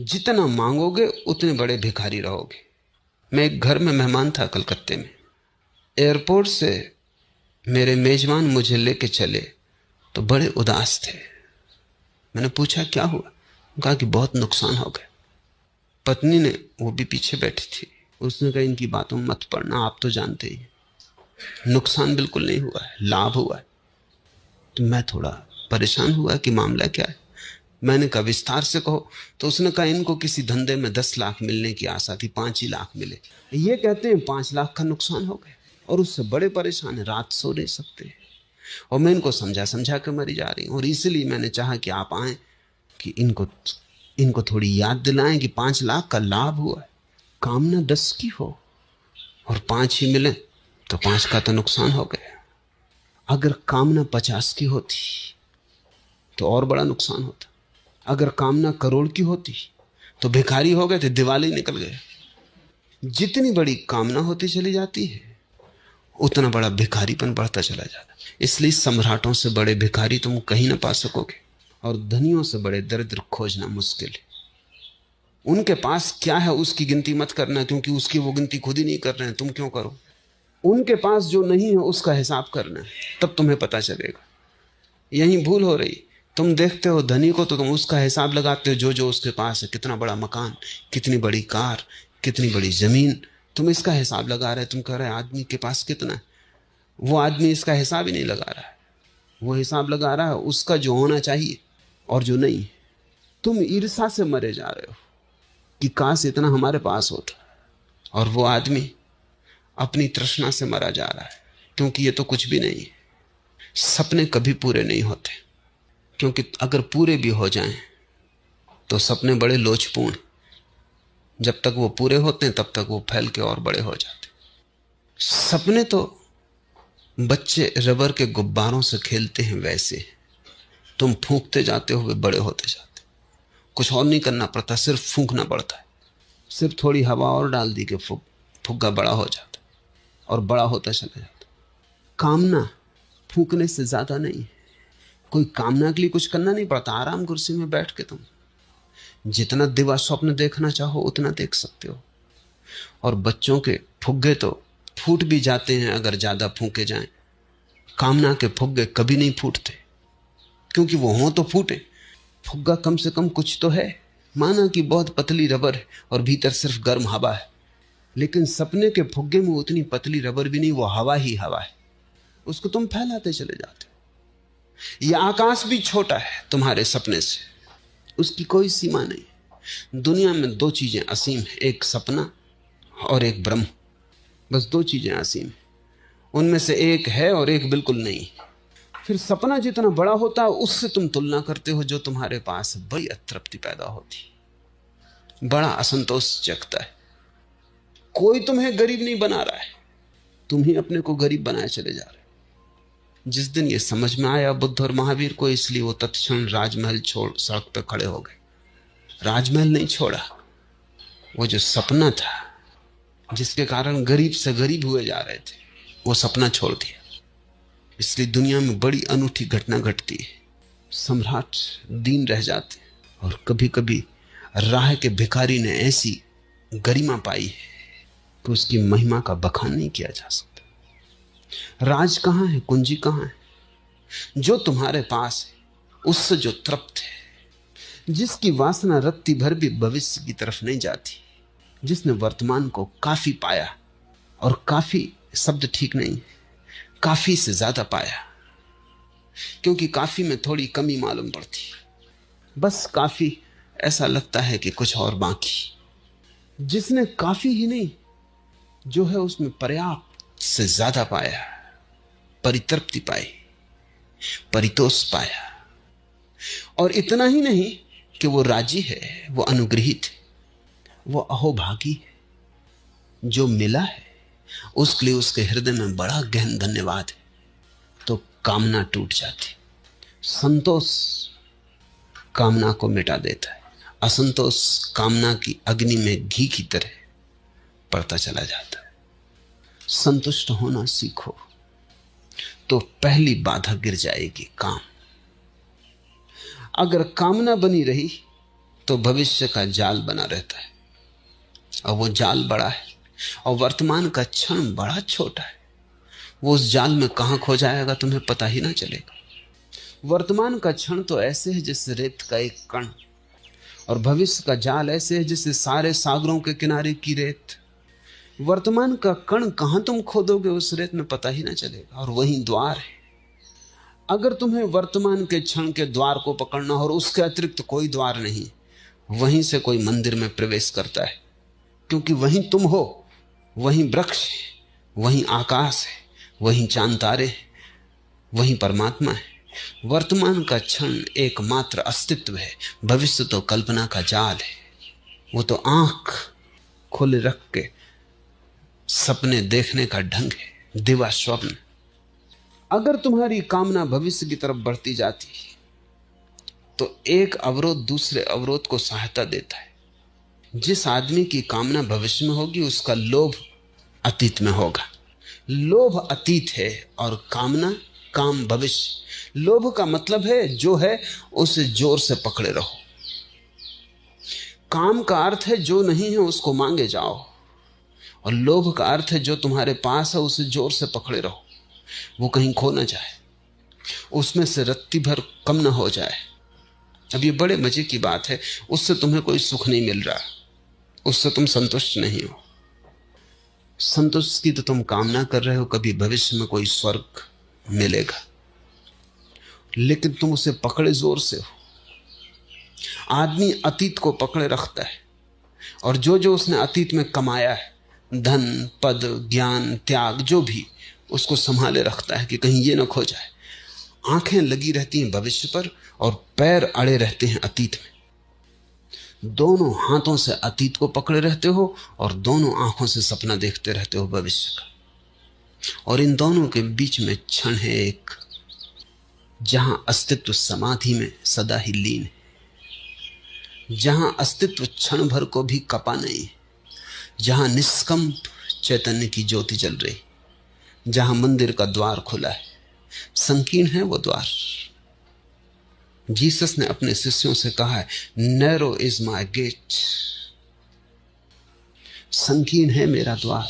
जितना मांगोगे उतने बड़े भिखारी रहोगे। मैं एक घर में मेहमान था कलकत्ते में। एयरपोर्ट से मेरे मेजबान मुझे लेके चले तो बड़े उदास थे। मैंने पूछा क्या हुआ? कहा कि बहुत नुकसान हो गया। पत्नी ने, वो भी पीछे बैठी थी, उसने कहा इनकी बातों में मत पड़ना, आप तो जानते ही नुकसान बिल्कुल नहीं हुआ है, लाभ हुआ है। तो मैं थोड़ा परेशान हुआ कि मामला क्या है। मैंने कहा विस्तार से कहो। तो उसने कहा इनको किसी धंधे में 10 लाख मिलने की आशा थी, 5 ही लाख मिले। ये कहते हैं 5 लाख का नुकसान हो गया और उससे बड़े परेशान है, रात सो नहीं सकते। और मैं इनको समझा समझा के मरी जा रही हूं। और इसीलिए मैंने चाहा कि आप आए कि इनको थोड़ी याद दिलाएं कि 5 लाख का लाभ हुआ है। कामना 10 की हो और 5 ही मिले तो 5 का तो नुकसान हो गया। अगर कामना 50 की होती तो और बड़ा नुकसान होता। अगर कामना करोड़ की होती तो भिखारी हो गए थे, दिवाली निकल गए। जितनी बड़ी कामना होती चली जाती है उतना बड़ा भिखारीपन बढ़ता चला जाता। इसलिए सम्राटों से बड़े भिखारी तुम कहीं ना पा सकोगे और धनियों से बड़े दरिद्र खोजना मुश्किल है। उनके पास क्या है उसकी गिनती मत करना, क्योंकि उसकी वो गिनती खुद ही नहीं कर रहे हैं, तुम क्यों करो। उनके पास जो नहीं है उसका हिसाब करना है, तब तुम्हें पता चलेगा। यही भूल हो रही। तुम देखते हो धनी को तो तुम उसका हिसाब लगाते हो जो जो उसके पास है, कितना बड़ा मकान, कितनी बड़ी कार, कितनी बड़ी जमीन, तुम इसका हिसाब लगा रहे। तुम कह रहे आदमी के पास कितना है। वो आदमी इसका हिसाब ही नहीं लगा रहा है, वो हिसाब लगा रहा है उसका जो होना चाहिए और जो नहीं। तुम ईर्ष्या से मरे जा रहे हो कि काश इतना हमारे पास होता, और वो आदमी अपनी तृष्णा से मरा जा रहा है, क्योंकि ये तो कुछ भी नहीं है। सपने कभी पूरे नहीं होते, क्योंकि अगर पूरे भी हो जाएं तो सपने बड़े लोचपूर्ण, जब तक वो पूरे होते हैं तब तक वो फैल के और बड़े हो जाते। सपने तो बच्चे रबर के गुब्बारों से खेलते हैं वैसे, तुम फूंकते जाते हो वे बड़े होते जाते। कुछ और नहीं करना पड़ता, सिर्फ फूंकना पड़ता है। सिर्फ थोड़ी हवा और डाल दी कि फुग्गा बड़ा हो जाता और बड़ा होता चला जाता। कामना फूंकने से ज्यादा नहीं है। कोई कामना के लिए कुछ करना नहीं पड़ता। आराम कुर्सी में बैठ के तुम जितना दिवा स्वप्न देखना चाहो उतना देख सकते हो। और बच्चों के फुग्गे तो फूट भी जाते हैं अगर ज्यादा फूंके जाएं। कामना के फुग्गे कभी नहीं फूटते, क्योंकि वो हों तो फूटे। फुग्गा कम से कम कुछ तो है, माना कि बहुत पतली रबर है और भीतर सिर्फ गर्म हवा है। लेकिन सपने के फुग्गे में उतनी पतली रबर भी नहीं, वो हवा ही हवा है। उसको तुम फैलाते चले जाते हो। यह आकाश भी छोटा है तुम्हारे सपने से, उसकी कोई सीमा नहीं। दुनिया में 2 चीजें असीम है, एक सपना और एक ब्रह्म। बस 2 चीजें असीम है, उनमें से एक है और एक बिल्कुल नहीं। फिर सपना जितना बड़ा होता है उससे तुम तुलना करते हो जो तुम्हारे पास, बड़ी अतृप्ति पैदा होती, बड़ा असंतोष जगता है। कोई तुम्हें गरीब नहीं बना रहा है, तुम ही अपने को गरीब बनाए चले जा रहे हो। जिस दिन ये समझ में आया बुद्ध और महावीर को, इसलिए वो तत्क्षण राजमहल छोड़ सड़क पर खड़े हो गए। राजमहल नहीं छोड़ा, वो जो सपना था जिसके कारण गरीब से गरीब हुए जा रहे थे, वो सपना छोड़ दिया। इसलिए दुनिया में बड़ी अनूठी घटना घटती है। सम्राट दीन रह जाते और कभी कभी राह के भिखारी ने ऐसी गरिमा पाई है कि उसकी महिमा का बखान नहीं किया जा सकता। राज कहां है, कुंजी कहां है? जो तुम्हारे पास है उससे जो तृप्त है, जिसकी वासना रत्ती भर भी भविष्य की तरफ नहीं जाती, जिसने वर्तमान को काफी पाया, और काफी शब्द ठीक नहीं, काफी से ज्यादा पाया, क्योंकि काफी में थोड़ी कमी मालूम पड़ती। बस काफी ऐसा लगता है कि कुछ और बाकी। जिसने काफी ही नहीं, जो है उसमें पर्याप्त से ज्यादा पाया, परितृप्ति पाई, परितोष पाया। और इतना ही नहीं कि वो राजी है, वो अनुग्रहित है, वो अहोभागी है। जो मिला है उसके लिए उसके हृदय में बड़ा गहन धन्यवाद है। तो कामना टूट जाती। संतोष कामना को मिटा देता है, असंतोष कामना की अग्नि में घी की तरह पड़ता चला जाता है। संतुष्ट होना सीखो तो पहली बाधा गिर जाएगी, काम। अगर कामना बनी रही तो भविष्य का जाल बना रहता है, और वो जाल बड़ा है, और वर्तमान का क्षण बड़ा छोटा है। वो उस जाल में कहां खो जाएगा तुम्हें पता ही ना चलेगा। वर्तमान का क्षण तो ऐसे है जैसे रेत का एक कण, और भविष्य का जाल ऐसे है जैसे सारे सागरों के किनारे की रेत। वर्तमान का कण कहां तुम खोदोगे उस रेत में पता ही ना चलेगा, और वहीं द्वार है। अगर तुम्हें वर्तमान के क्षण के द्वार को पकड़ना हो और उसके अतिरिक्त कोई द्वार नहीं, वहीं से कोई मंदिर में प्रवेश करता है, क्योंकि वहीं तुम हो, वहीं वृक्ष है, वहीं आकाश है, वहीं चांद तारे हैं, वहीं परमात्मा है। वर्तमान का क्षण एकमात्र अस्तित्व है, भविष्य तो कल्पना का जाल है। वो तो आंख खोले रख के सपने देखने का ढंग है, दिवा स्वप्न। अगर तुम्हारी कामना भविष्य की तरफ बढ़ती जाती तो एक अवरोध दूसरे अवरोध को सहायता देता है। जिस आदमी की कामना भविष्य में होगी उसका लोभ अतीत में होगा। लोभ अतीत है और कामना काम भविष्य। लोभ का मतलब है जो है उसे जोर से पकड़े रहो। काम का अर्थ है जो नहीं है उसको मांगे जाओ, और लोभ का अर्थ है जो तुम्हारे पास है उसे जोर से पकड़े रहो, वो कहीं खो ना जाए, उसमें से रत्ती भर कम ना हो जाए। अब ये बड़े मजे की बात है, उससे तुम्हें कोई सुख नहीं मिल रहा, उससे तुम संतुष्ट नहीं हो। संतुष्ट की तो तुम कामना कर रहे हो, कभी भविष्य में कोई स्वर्ग मिलेगा, लेकिन तुम उसे पकड़े जोर से हो। आदमी अतीत को पकड़े रखता है, और जो जो उसने अतीत में कमाया है, धन पद ज्ञान त्याग जो भी, उसको संभाले रखता है कि कहीं ये ना खो जाए। आंखें लगी रहती हैं भविष्य पर और पैर अड़े रहते हैं अतीत में। दोनों हाथों से अतीत को पकड़े रहते हो और दोनों आंखों से सपना देखते रहते हो भविष्य का, और इन दोनों के बीच में क्षण है एक, जहां अस्तित्व समाधि में सदा ही लीन है, जहां अस्तित्व क्षण भर को भी कपा नहीं है, जहां निष्कंप चैतन्य की ज्योति जल रही, जहां मंदिर का द्वार खुला है। संकीर्ण है वो द्वार। जीसस ने अपने शिष्यों से कहा है, नैरो इज माई गेट, संकीर्ण है मेरा द्वार।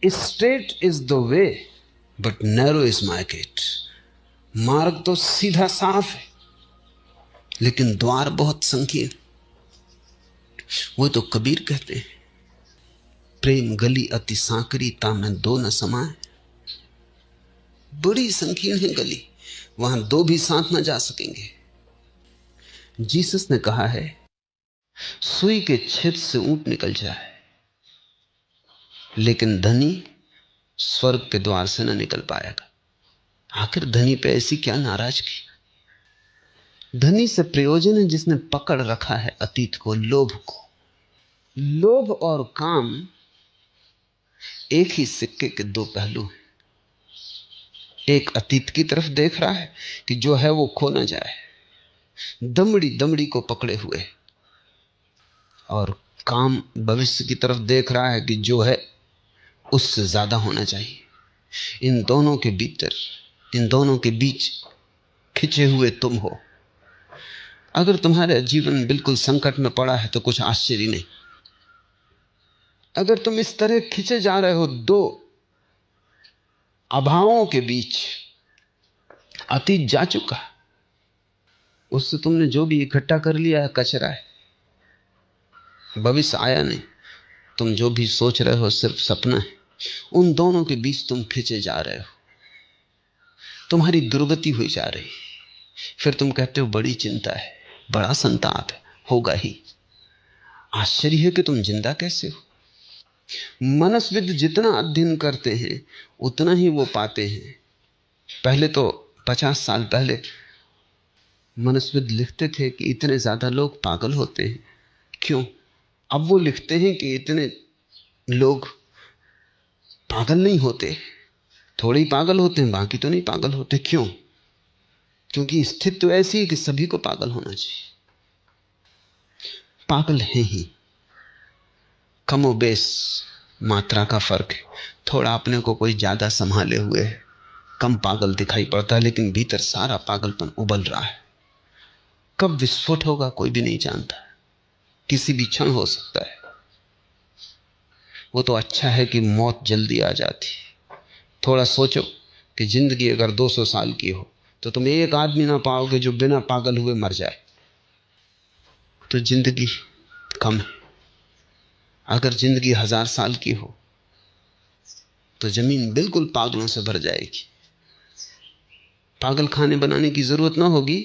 Straight is the way but narrow is my gate. मार्ग तो सीधा साफ है, लेकिन द्वार बहुत संकीर्ण। वो तो कबीर कहते हैं, प्रेम गली अति सांकरी ता में दो न समाए। बड़ी संकीर्ण है गली, वहां दो भी साथ न जा सकेंगे। जीसस ने कहा है, सुई के छेद से ऊंट निकल जाए, लेकिन धनी स्वर्ग के द्वार से न निकल पाएगा। आखिर धनी पे ऐसी क्या नाराजगी? धनी से प्रयोजन है जिसने पकड़ रखा है अतीत को, लोभ को। लोभ और काम एक ही सिक्के के दो पहलू हैं। एक अतीत की तरफ देख रहा है कि जो है वो खो ना जाए, दमड़ी दमड़ी को पकड़े हुए, और काम भविष्य की तरफ देख रहा है कि जो है उससे ज्यादा होना चाहिए। इन दोनों के भीतर, इन दोनों के बीच खिंचे हुए तुम हो। अगर तुम्हारा जीवन बिल्कुल संकट में पड़ा है तो कुछ आश्चर्य नहीं। अगर तुम इस तरह खिंचे जा रहे हो दो अभावों के बीच, अतीत जा चुका, उससे तुमने जो भी इकट्ठा कर लिया है कचरा है, भविष्य आया नहीं। तुम जो भी सोच रहे हो सिर्फ सपना है। उन दोनों के बीच तुम खिंचे जा रहे हो, तुम्हारी दुर्गति हुई जा रही। फिर तुम कहते हो बड़ी चिंता है, बड़ा संताप है, होगा ही। आश्चर्य है कि तुम जिंदा कैसे हो। मनस्विद जितना अध्ययन करते हैं उतना ही वो पाते हैं। पहले तो 50 साल पहले मनस्विद लिखते थे कि इतने ज्यादा लोग पागल होते हैं। क्यों? अब वो लिखते हैं कि इतने लोग पागल नहीं होते, थोड़े ही पागल होते हैं, बाकी तो नहीं पागल होते। क्यों? क्योंकि स्थिति तो ऐसी है कि सभी को पागल होना चाहिए। पागल है ही, कमोबेश मात्रा का फर्क है। थोड़ा अपने को कोई ज्यादा संभाले हुए है, कम पागल दिखाई पड़ता है, लेकिन भीतर सारा पागलपन उबल रहा है। कब विस्फोट होगा कोई भी नहीं जानता, किसी भी क्षण हो सकता है। वो तो अच्छा है कि मौत जल्दी आ जाती। थोड़ा सोचो कि जिंदगी अगर 200 साल की हो तो तुम एक आदमी ना पाओगे जो बिना पागल हुए मर जाए, तो जिंदगी कम है। अगर जिंदगी 1000 साल की हो तो जमीन बिल्कुल पागलों से भर जाएगी। पागल खाने बनाने की जरूरत ना होगी,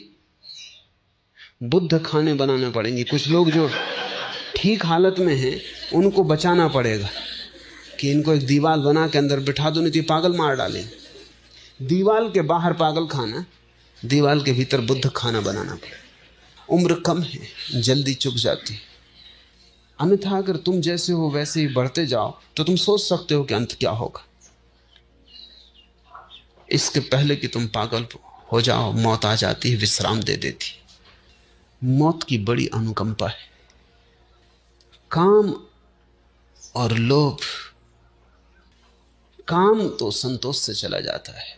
बुद्ध खाने बनाने पड़ेंगे। कुछ लोग जो ठीक हालत में हैं उनको बचाना पड़ेगा कि इनको एक दीवार बना के अंदर बिठा दो, नहीं तो पागल मार डालेंगे। दीवार के बाहर पागल खाना, दीवार के भीतर बुद्ध खाना बनाना पड़ेगा। उम्र कम है, जल्दी चुक जाती है। अन्यथा अगर तुम जैसे हो वैसे ही बढ़ते जाओ तो तुम सोच सकते हो कि अंत क्या होगा। इसके पहले कि तुम पागल हो जाओ, मौत आ जाती है, विश्राम दे देती। मौत की बड़ी अनुकंपा है। काम और लोभ, काम तो संतोष से चला जाता है,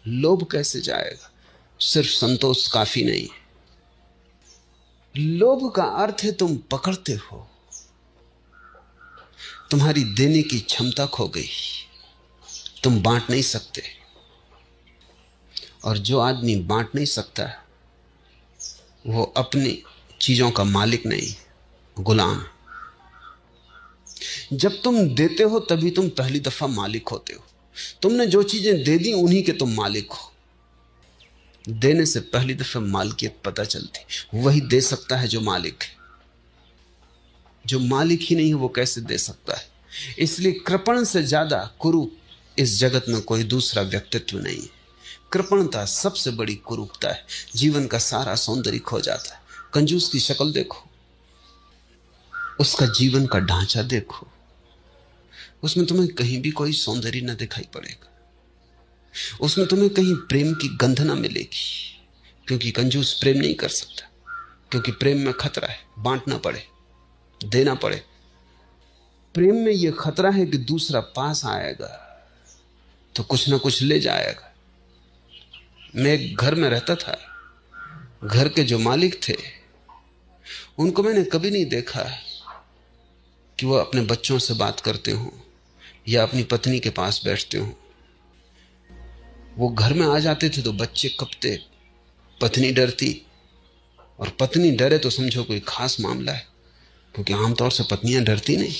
लोभ कैसे जाएगा? सिर्फ संतोष काफी नहीं है। लोभ का अर्थ है तुम पकड़ते हो, तुम्हारी देने की क्षमता खो गई, तुम बांट नहीं सकते। और जो आदमी बांट नहीं सकता वो अपनी चीजों का मालिक नहीं, गुलाम। जब तुम देते हो तभी तुम पहली दफा मालिक होते हो। तुमने जो चीजें दे दी उन्हीं के तुम मालिक हो। देने से पहली दफा मालिकियत पता चलती, वही दे सकता है जो मालिक है। जो मालिक ही नहीं है वो कैसे दे सकता है? इसलिए कृपण से ज्यादा कुरूप इस जगत में कोई दूसरा व्यक्तित्व नहीं है। कृपणता सबसे बड़ी कुरूपता है, जीवन का सारा सौंदर्य खो जाता है। कंजूस की शक्ल देखो, उसका जीवन का ढांचा देखो, उसमें तुम्हें कहीं भी कोई सौंदर्य न दिखाई पड़ेगा, उसमें तुम्हें कहीं प्रेम की गंध ना मिलेगी। क्योंकि कंजूस प्रेम नहीं कर सकता, क्योंकि प्रेम में खतरा है, बांटना पड़े, देना पड़े। प्रेम में यह खतरा है कि दूसरा पास आएगा तो कुछ ना कुछ ले जाएगा। मैं एक घर में रहता था, घर के जो मालिक थे उनको मैंने कभी नहीं देखा कि वो अपने बच्चों से बात करते हों या अपनी पत्नी के पास बैठते हों। वो घर में आ जाते थे तो बच्चे कपते, पत्नी डरती, और पत्नी डरे तो समझो कोई खास मामला है, क्योंकि आमतौर से पत्नियां डरती नहीं।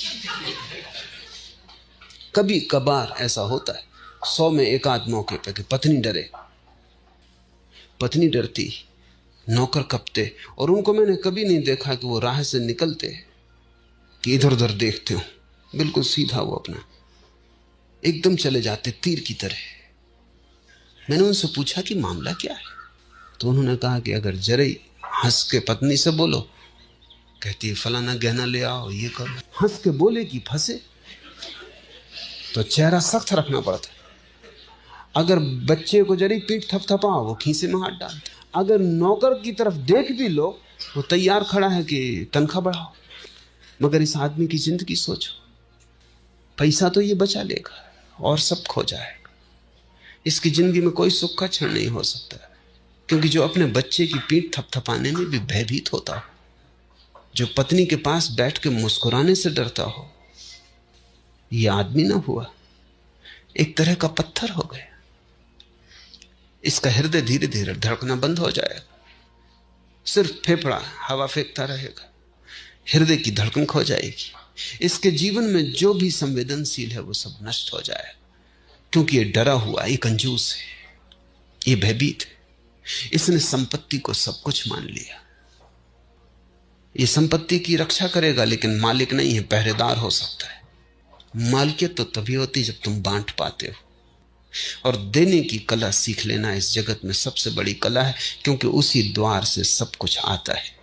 कभी कभार ऐसा होता है, 100 में एक आध मौके पे कि पत्नी डरे, पत्नी डरती, नौकर कपते। और उनको मैंने कभी नहीं देखा कि वो राह से निकलते कि इधर उधर देखते हो, बिल्कुल सीधा वो अपना एकदम चले जाते तीर की तरह। मैंने उनसे पूछा कि मामला क्या है, तो उन्होंने कहा कि अगर जरा हंस के पत्नी से बोलो, कहती है फलाना गहना ले आओ, ये करो। हंस के बोले कि फंसे तो चेहरा सख्त रखना पड़ता है। अगर बच्चे को जरी पीठ थपथपाओ वो खीसे में हाथ डालते। अगर नौकर की तरफ देख भी लो वो तैयार खड़ा है कि तनख्वाह बढ़ाओ। मगर इस आदमी की जिंदगी सोचो, पैसा तो ये बचा लेगा और सब खो जाएगा। इसकी जिंदगी में कोई सुख का क्षण नहीं हो सकता, क्योंकि जो अपने बच्चे की पीठ थपथपाने में भी भयभीत होता हो, जो पत्नी के पास बैठ के मुस्कुराने से डरता हो, ये आदमी ना हुआ, एक तरह का पत्थर हो गया। इसका हृदय धीरे धीरे धड़कना बंद हो जाएगा, सिर्फ फेफड़ा हवा फेंकता रहेगा, हृदय की धड़कन खो जाएगी। इसके जीवन में जो भी संवेदनशील है वो सब नष्ट हो जाएगा, क्योंकि ये डरा हुआ, ये कंजूस है, ये भयभीत है। इसने संपत्ति को सब कुछ मान लिया। ये संपत्ति की रक्षा करेगा लेकिन मालिक नहीं है, पहरेदार हो सकता है। मालिकियत तो तभी होती जब तुम बांट पाते हो। और देने की कला सीख लेना इस जगत में सबसे बड़ी कला है, क्योंकि उसी द्वार से सब कुछ आता है।